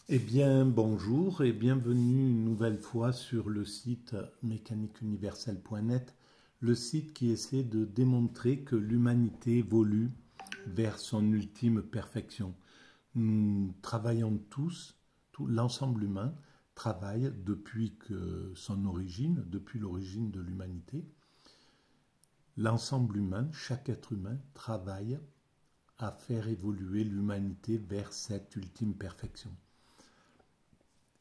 Eh bien, bonjour et bienvenue une nouvelle fois sur le site mécaniqueuniverselle.net, le site qui essaie de démontrer que l'humanité évolue vers son ultime perfection. Nous travaillons tous, tout l'ensemble humain travaille depuis que son origine, depuis l'origine de l'humanité. L'ensemble humain, chaque être humain, travaille à faire évoluer l'humanité vers cette ultime perfection.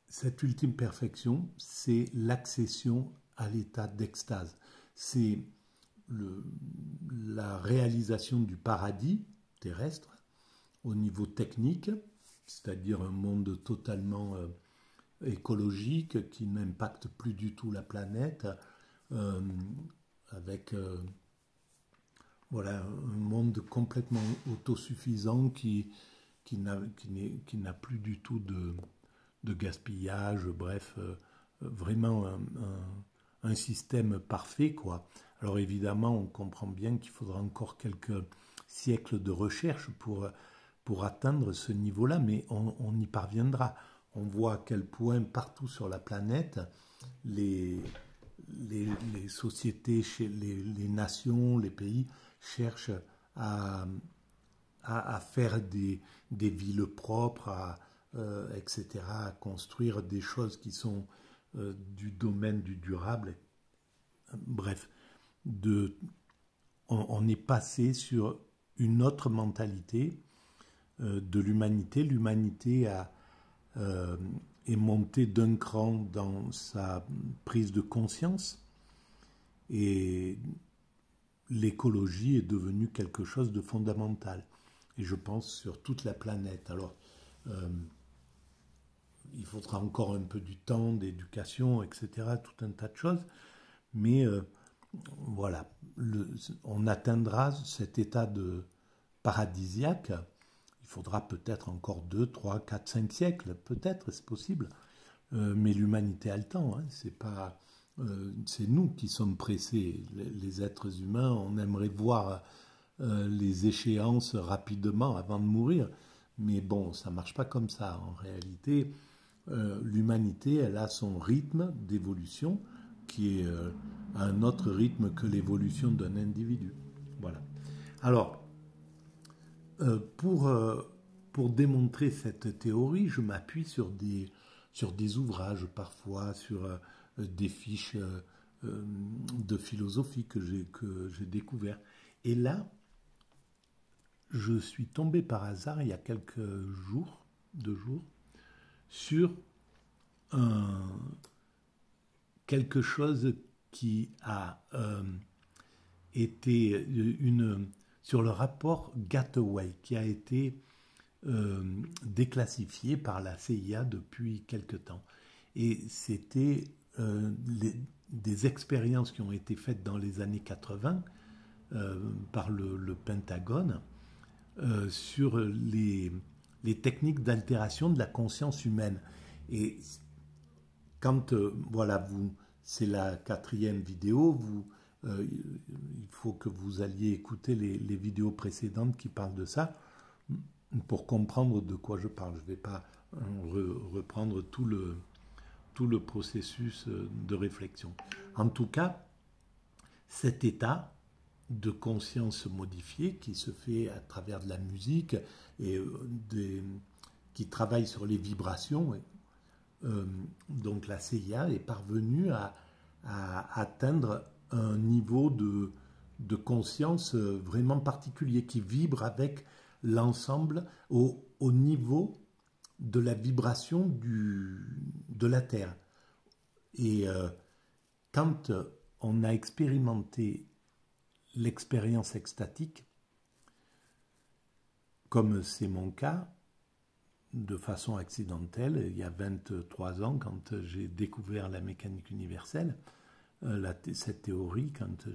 Cette ultime perfection, c'est l'accession à l'état d'extase. C'est la réalisation du paradis terrestre au niveau technique, c'est-à-dire un monde totalement écologique qui n'impacte plus du tout la planète, euh, avec voilà, un monde complètement autosuffisant qui n'a plus du tout de gaspillage, bref, vraiment un système parfait, quoi. Alors évidemment, on comprend bien qu'il faudra encore quelques siècles de recherche pour atteindre ce niveau-là, mais on y parviendra. On voit à quel point partout sur la planète, les, les sociétés, les nations, les pays cherchent à, à faire des villes propres, etc., à construire des choses qui sont du domaine du durable. Bref, de, on est passé sur une autre mentalité de l'humanité. L'humanité est montée d'un cran dans sa prise de conscience et l'écologie est devenue quelque chose de fondamental. Et je pense sur toute la planète. Alors, euh, il faudra encore un peu du temps, d'éducation, etc., tout un tas de choses, mais voilà, on atteindra cet état de paradisiaque. Il faudra peut-être encore 2, 3, 4, 5 siècles, peut-être, c'est possible, mais l'humanité a le temps, hein, c'est nous qui sommes pressés, les êtres humains, on aimerait voir les échéances rapidement avant de mourir, mais bon, ça ne marche pas comme ça. En réalité, l'humanité, elle a son rythme d'évolution qui est un autre rythme que l'évolution d'un individu. Voilà. Alors, euh, pour, euh, pour démontrer cette théorie, je m'appuie sur des ouvrages parfois, sur des fiches de philosophie que j'ai découvert. Et là, je suis tombé par hasard il y a quelques jours, 2 jours, sur un, quelque chose qui a été sur le rapport Gateway qui a été déclassifié par la CIA depuis quelque temps. Et c'était des expériences qui ont été faites dans les années 80 par le Pentagone sur les techniques d'altération de la conscience humaine. Et quand, voilà, c'est la quatrième vidéo, il faut que vous alliez écouter les vidéos précédentes qui parlent de ça pour comprendre de quoi je parle. Je ne vais pas reprendre tout le processus de réflexion. En tout cas, cet état de conscience modifiée qui se fait à travers de la musique et qui travaille sur les vibrations, donc la CIA est parvenue à atteindre un niveau de conscience vraiment particulier qui vibre avec l'ensemble au niveau de la vibration de la Terre. Et quand on a expérimenté l'expérience extatique, comme c'est mon cas, de façon accidentelle, il y a 23 ans, quand j'ai découvert la mécanique universelle, cette théorie, quand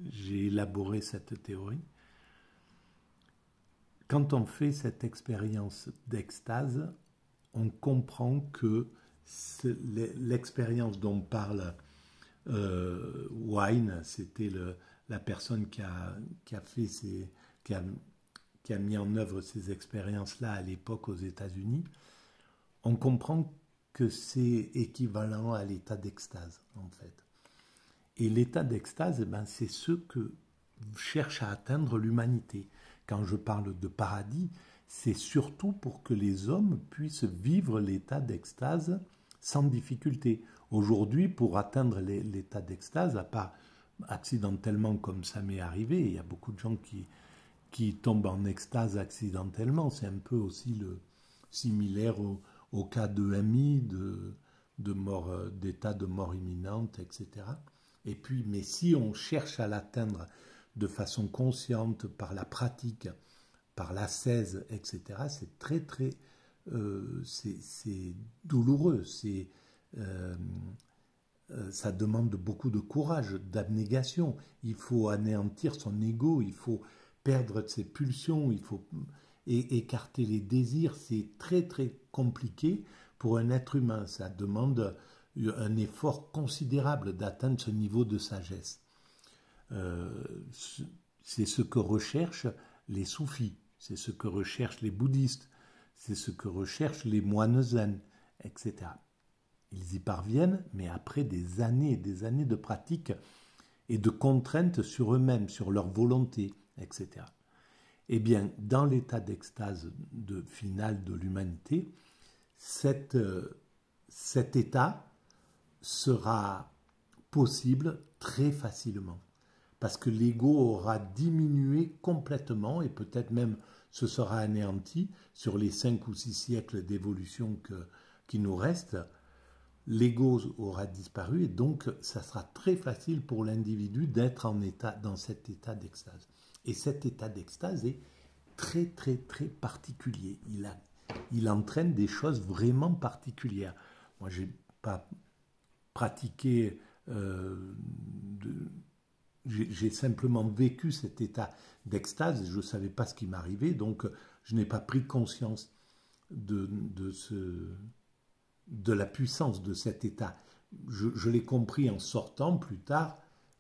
j'ai élaboré cette théorie, quand on fait cette expérience d'extase, on comprend que l'expérience dont parle Wine, c'était la personne qui a fait qui a mis en œuvre ces expériences-là à l'époque aux États-Unis. on comprend que c'est équivalent à l'état d'extase, en fait. Et l'état d'extase, c'est ce que cherche à atteindre l'humanité. Quand je parle de paradis, c'est surtout pour que les hommes puissent vivre l'état d'extase sans difficulté. Aujourd'hui, pour atteindre l'état d'extase, à part accidentellement comme ça m'est arrivé, il y a beaucoup de gens qui tombent en extase accidentellement. C'est un peu aussi similaire au cas de MI, d'état de mort imminente, etc. Et puis, mais si on cherche à l'atteindre de façon consciente, par la pratique, par l'ascèse, etc., c'est très, très... c'est douloureux, ça demande beaucoup de courage, d'abnégation. Il faut anéantir son ego, il faut perdre ses pulsions, il faut écarter les désirs. C'est très, très compliqué pour un être humain. Ça demande un effort considérable d'atteindre ce niveau de sagesse. C'est ce que recherchent les soufis, c'est ce que recherchent les bouddhistes, c'est ce que recherchent les moines zen, etc. Ils y parviennent, mais après des années et des années de pratique et de contraintes sur eux-mêmes, sur leur volonté, etc. Eh bien, dans l'état d'extase final de l'humanité, cet état sera possible très facilement, parce que l'ego aura diminué complètement et peut-être même se sera anéanti sur les 5 ou 6 siècles d'évolution qui nous restent. L'ego aura disparu et donc ça sera très facile pour l'individu d'être dans cet état d'extase. Et cet état d'extase est très très très particulier. Il entraîne des choses vraiment particulières. Moi, je n'ai pas pratiqué, j'ai simplement vécu cet état d'extase. Je ne savais pas ce qui m'arrivait, donc je n'ai pas pris conscience de la puissance de cet état. Je l'ai compris en sortant plus tard,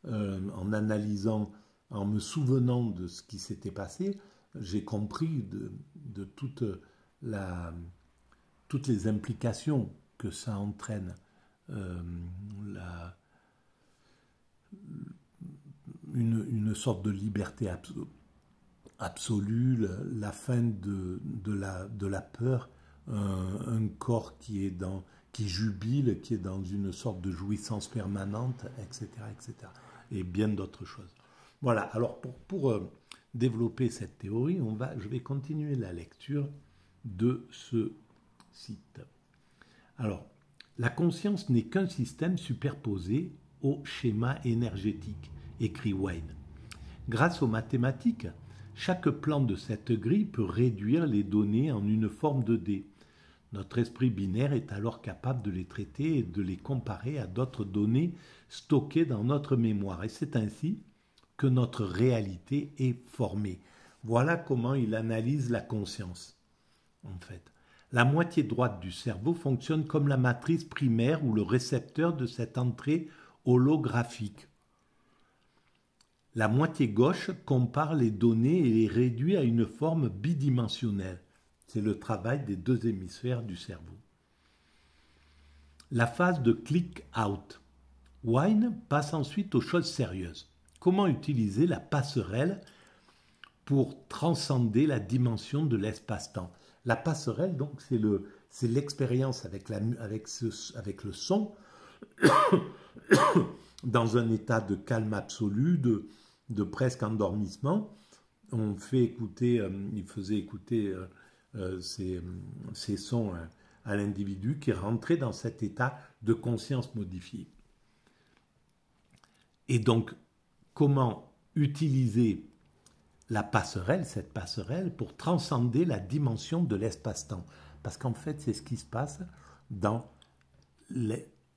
en analysant, en me souvenant de ce qui s'était passé. J'ai compris de toutes les implications que ça entraîne, une sorte de liberté absolue, la fin de la peur, un corps qui jubile, qui est dans une sorte de jouissance permanente, etc., etc., et bien d'autres choses. Voilà, alors pour développer cette théorie, je vais continuer la lecture de ce site. Alors, la conscience n'est qu'un système superposé au schéma énergétique, écrit Wayne. Grâce aux mathématiques, chaque plan de cette grille peut réduire les données en une forme de dés. Notre esprit binaire est alors capable de les traiter et de les comparer à d'autres données stockées dans notre mémoire. Et c'est ainsi que notre réalité est formée. Voilà comment il analyse la conscience, en fait. La moitié droite du cerveau fonctionne comme la matrice primaire ou le récepteur de cette entrée holographique. La moitié gauche compare les données et les réduit à une forme bidimensionnelle. C'est le travail des deux hémisphères du cerveau. La phase de click-out. Wayne passe ensuite aux choses sérieuses. Comment utiliser la passerelle pour transcender la dimension de l'espace-temps? La passerelle, donc, c'est l'expérience avec le son dans un état de calme absolu, de presque endormissement. On fait écouter, il faisait écouter ces sons à l'individu qui rentrait dans cet état de conscience modifiée. Et donc, comment utiliser cette passerelle, pour transcender la dimension de l'espace-temps? Parce qu'en fait, c'est ce qui se passe dans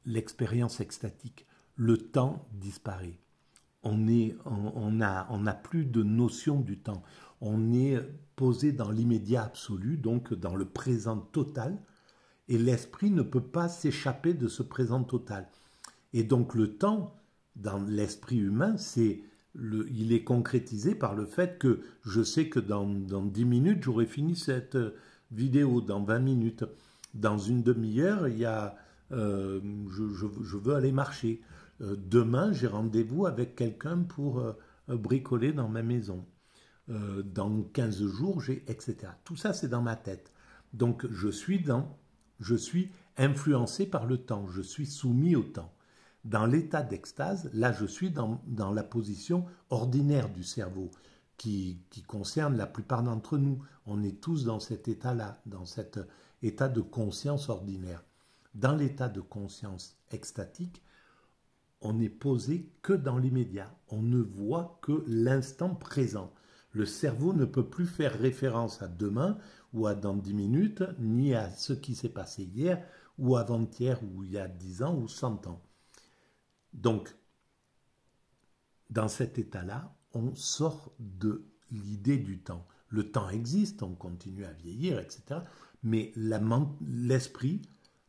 l'expérience extatique. Le temps disparaît. On n'a plus de notion du temps. On est posé dans l'immédiat absolu, donc dans le présent total, et l'esprit ne peut pas s'échapper de ce présent total. Et donc le temps, dans l'esprit humain, il est concrétisé par le fait que je sais que dans 10 minutes, j'aurai fini cette vidéo, dans 20 minutes. Dans une demi-heure, je veux aller marcher. Demain, j'ai rendez-vous avec quelqu'un pour bricoler dans ma maison. Dans 15 jours, etc. Tout ça, c'est dans ma tête. Donc, je suis influencé par le temps, je suis soumis au temps. Dans l'état d'extase, là, je suis dans la position ordinaire du cerveau, qui concerne la plupart d'entre nous. On est tous dans cet état-là, dans cet état de conscience ordinaire. Dans l'état de conscience extatique, on n'est posé que dans l'immédiat. On ne voit que l'instant présent. Le cerveau ne peut plus faire référence à demain ou à dans 10 minutes, ni à ce qui s'est passé hier ou avant-hier ou il y a 10 ans ou 100 ans. Donc, dans cet état-là, on sort de l'idée du temps. Le temps existe, on continue à vieillir, etc. Mais l'esprit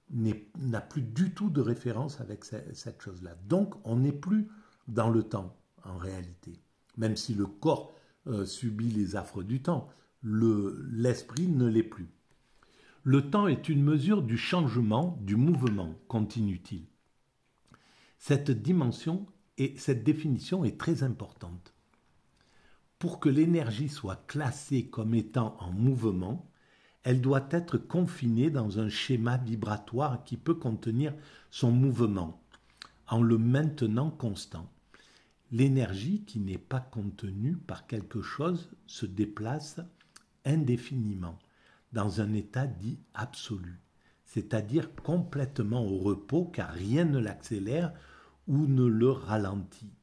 n'a plus du tout de référence avec cette chose-là. Donc, on n'est plus dans le temps, en réalité. Même si le corps subit les affres du temps, l'esprit ne l'est plus. Le temps est une mesure du changement, du mouvement, continue-t-il. Cette dimension et cette définition est très importante. Pour que l'énergie soit classée comme étant en mouvement, elle doit être confinée dans un schéma vibratoire qui peut contenir son mouvement, en le maintenant constant. L'énergie qui n'est pas contenue par quelque chose se déplace indéfiniment dans un état dit absolu, c'est-à-dire complètement au repos car rien ne l'accélère ou ne le ralentit.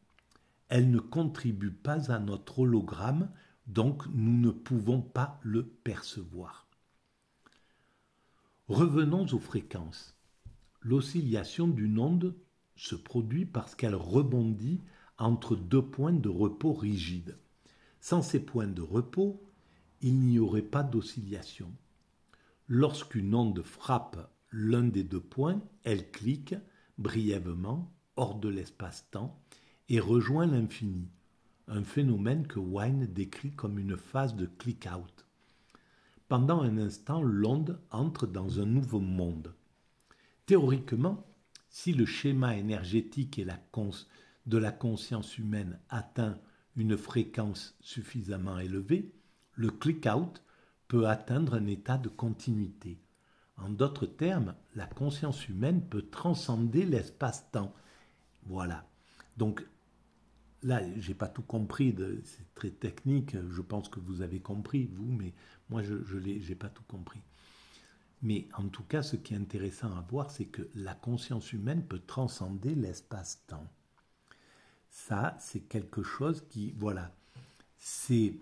Elle ne contribue pas à notre hologramme, donc nous ne pouvons pas le percevoir. Revenons aux fréquences. L'oscillation d'une onde se produit parce qu'elle rebondit entre deux points de repos rigides. Sans ces points de repos, il n'y aurait pas d'oscillation. Lorsqu'une onde frappe l'un des deux points, elle clique brièvement hors de l'espace-temps et rejoint l'infini, un phénomène que Wine décrit comme une phase de click-out. Pendant un instant, l'onde entre dans un nouveau monde. Théoriquement, si le schéma énergétique de la conscience humaine atteint une fréquence suffisamment élevée, le click-out peut atteindre un état de continuité. En d'autres termes, la conscience humaine peut transcender l'espace-temps. Voilà. Donc, là, je n'ai pas tout compris, c'est très technique, je pense que vous avez compris, vous, mais moi, je n'ai pas tout compris. Mais en tout cas, ce qui est intéressant à voir, c'est que la conscience humaine peut transcender l'espace-temps. Ça, c'est quelque chose qui, voilà, c'est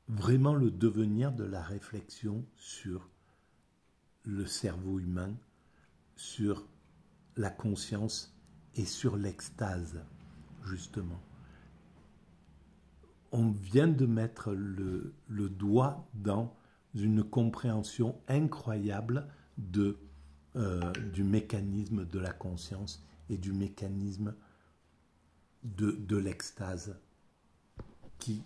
vraiment le devenir de la réflexion sur le cerveau humain, sur la conscience et sur l'extase, justement. On vient de mettre le doigt dans une compréhension incroyable du mécanisme de la conscience et du mécanisme de l'extase qui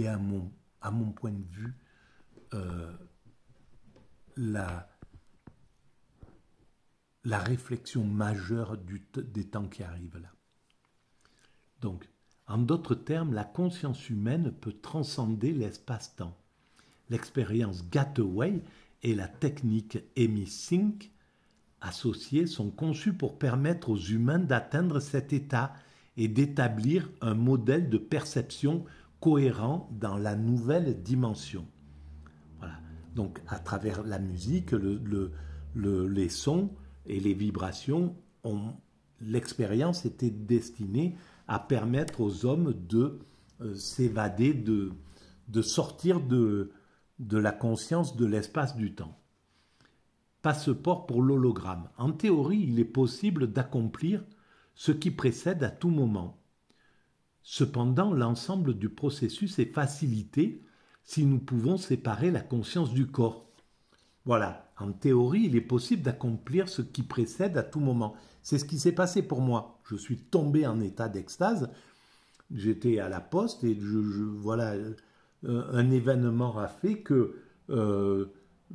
est à mon point de vue la réflexion majeure des temps qui arrivent là. Donc, en d'autres termes, la conscience humaine peut transcender l'espace-temps. L'expérience Gateway et la technique EMI-Sync associées sont conçues pour permettre aux humains d'atteindre cet état et d'établir un modèle de perception cohérent dans la nouvelle dimension. Voilà. Donc, à travers la musique, les sons et les vibrations, l'expérience était destinée à permettre aux hommes de s'évader, de sortir de la conscience de l'espace du temps. Passeport pour l'hologramme. En théorie, il est possible d'accomplir ce qui précède à tout moment. Cependant, l'ensemble du processus est facilité si nous pouvons séparer la conscience du corps. Voilà, en théorie, il est possible d'accomplir ce qui précède à tout moment. C'est ce qui s'est passé pour moi. Je suis tombé en état d'extase. J'étais à la poste et voilà, un événement a fait que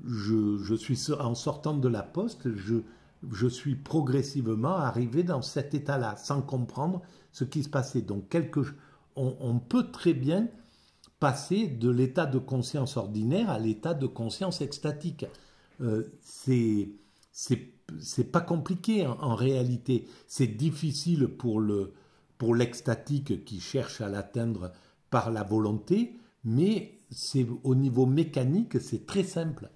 en sortant de la poste, je suis progressivement arrivé dans cet état-là, sans comprendre ce qui se passait. Donc, on peut très bien passer de l'état de conscience ordinaire à l'état de conscience extatique. C'est pas compliqué en réalité. C'est difficile pour l'extatique qui cherche à l'atteindre par la volonté, mais au niveau mécanique, c'est très simple.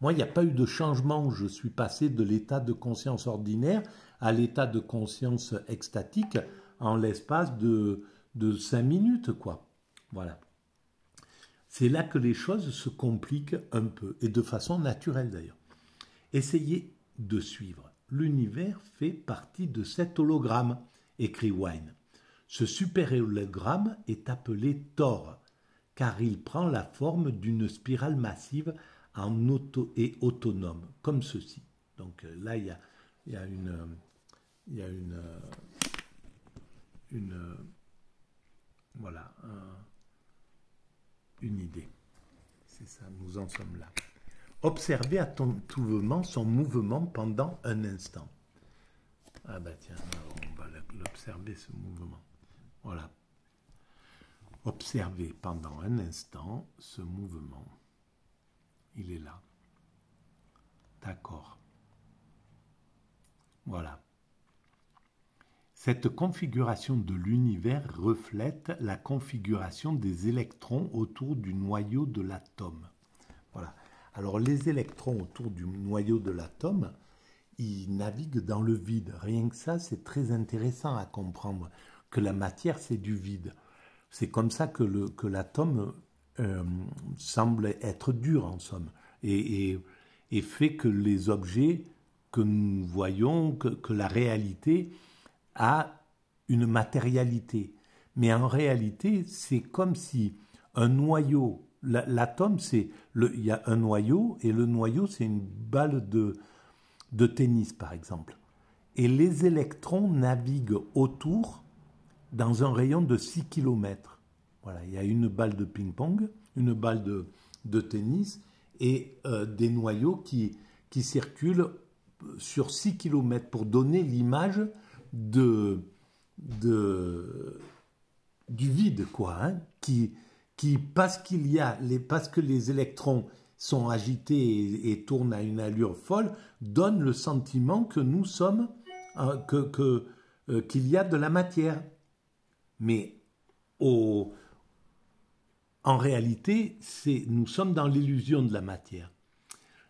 Moi, il n'y a pas eu de changement. Je suis passé de l'état de conscience ordinaire à l'état de conscience extatique en l'espace de 5 minutes, quoi. Voilà. C'est là que les choses se compliquent un peu, et de façon naturelle d'ailleurs. Essayez de suivre. L'univers fait partie de cet hologramme, écrit Wine. Ce super hologramme est appelé Thor, car il prend la forme d'une spirale massive et autonome, comme ceci. Donc là, il y a voilà, une idée. C'est ça, nous en sommes là. Observez attentivement son mouvement pendant un instant. Ah bah tiens, on va l'observer ce mouvement. Voilà. Observez pendant un instant ce mouvement. Il est là. D'accord. Voilà. Cette configuration de l'univers reflète la configuration des électrons autour du noyau de l'atome. Voilà. Alors les électrons autour du noyau de l'atome, ils naviguent dans le vide. Rien que ça, c'est très intéressant à comprendre, que la matière, c'est du vide. C'est comme ça que l'atome semble être dur, en somme, et fait que les objets que nous voyons, que la réalité a une matérialité. Mais en réalité, c'est comme si un noyau, l'atome, il y a un noyau, et le noyau, c'est une balle de tennis, par exemple. Et les électrons naviguent autour dans un rayon de 6 km. Voilà, il y a une balle de ping-pong, une balle de tennis, et des noyaux qui circulent sur 6 km pour donner l'image du vide, quoi, hein, parce que les électrons sont agités et tournent à une allure folle, donne le sentiment que nous sommes, qu'il y a de la matière. Mais en réalité, nous sommes dans l'illusion de la matière.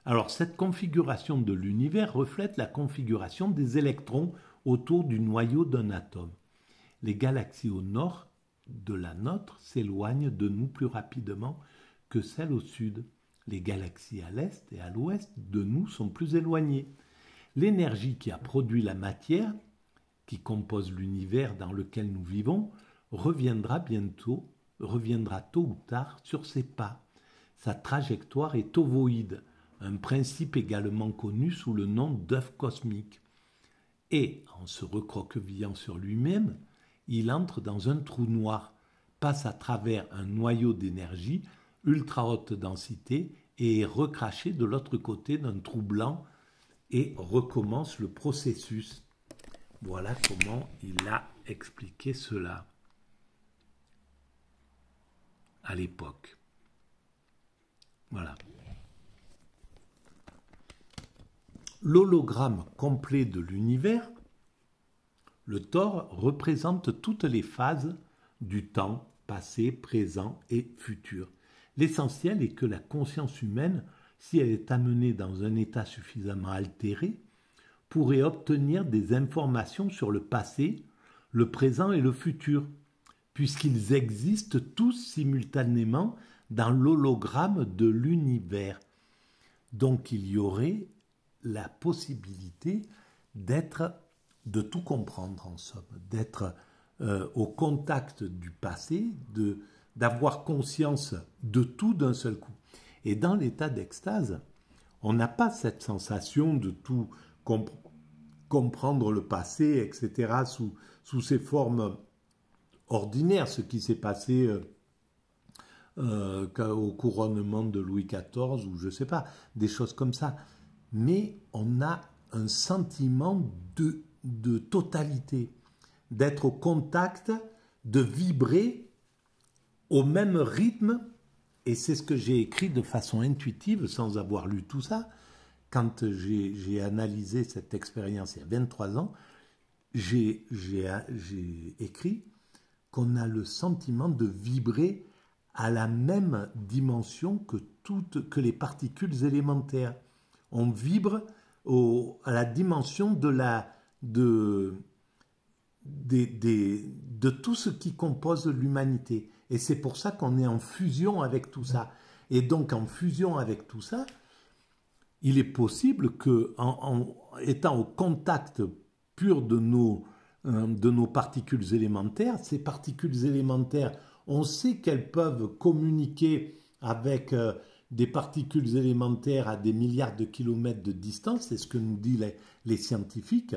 Alors, cette configuration de l'univers reflète la configuration des électrons autour du noyau d'un atome. Les galaxies au nord de la nôtre s'éloignent de nous plus rapidement que celles au sud. Les galaxies à l'est et à l'ouest de nous sont plus éloignées. L'énergie qui a produit la matière, qui compose l'univers dans lequel nous vivons, reviendra tôt ou tard sur ses pas. Sa trajectoire est ovoïde, un principe également connu sous le nom d'œuf cosmique. Et, en se recroquevillant sur lui-même, il entre dans un trou noir, passe à travers un noyau d'énergie ultra haute densité et est recraché de l'autre côté d'un trou blanc et recommence le processus. Voilà comment il a expliqué cela à l'époque. Voilà. L'hologramme complet de l'univers, le Thor, représente toutes les phases du temps, passé, présent et futur. L'essentiel est que la conscience humaine, si elle est amenée dans un état suffisamment altéré, pourrait obtenir des informations sur le passé, le présent et le futur, puisqu'ils existent tous simultanément dans l'hologramme de l'univers. Donc il y aurait la possibilité de tout comprendre en somme, d'être au contact du passé, d'avoir conscience de tout d'un seul coup. Et dans l'état d'extase, on n'a pas cette sensation de tout comprendre le passé, etc., sous ses formes ordinaires, ce qui s'est passé au couronnement de Louis XIV, ou je ne sais pas, des choses comme ça. Mais on a un sentiment de totalité, d'être au contact, de vibrer au même rythme, et c'est ce que j'ai écrit de façon intuitive, sans avoir lu tout ça. Quand j'ai analysé cette expérience il y a 23 ans, j'ai écrit qu'on a le sentiment de vibrer à la même dimension que les particules élémentaires. On vibre à la dimension de tout ce qui compose l'humanité. Et c'est pour ça qu'on est en fusion avec tout ça. Et donc, en fusion avec tout ça, il est possible que, en étant au contact pur de nos particules élémentaires, ces particules élémentaires, on sait qu'elles peuvent communiquer avec des particules élémentaires à des milliards de kilomètres de distance, c'est ce que nous disent les scientifiques.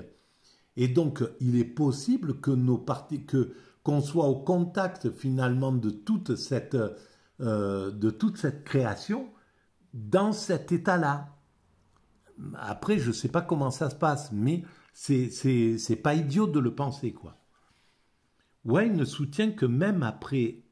Et donc, il est possible que qu'on soit au contact finalement de toute cette création dans cet état-là. Après, je ne sais pas comment ça se passe, mais c'est pas idiot de le penser, quoi. Wayne soutient que même après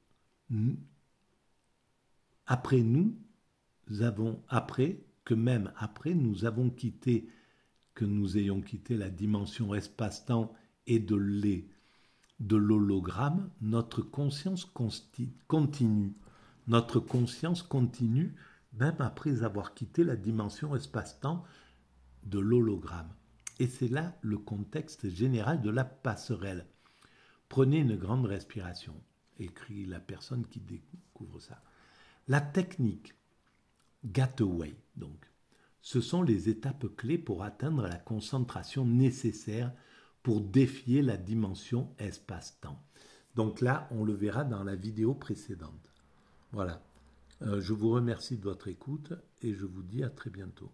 nous ayons quitté la dimension espace-temps et de l'hologramme, notre conscience continue. Notre conscience continue même après avoir quitté la dimension espace-temps de l'hologramme. Et c'est là le contexte général de la passerelle. Prenez une grande respiration, écrit la personne qui découvre ça. La technique Gateway, donc, ce sont les étapes clés pour atteindre la concentration nécessaire pour défier la dimension espace-temps. Donc là, on le verra dans la vidéo précédente. Voilà. Je vous remercie de votre écoute et je vous dis à très bientôt.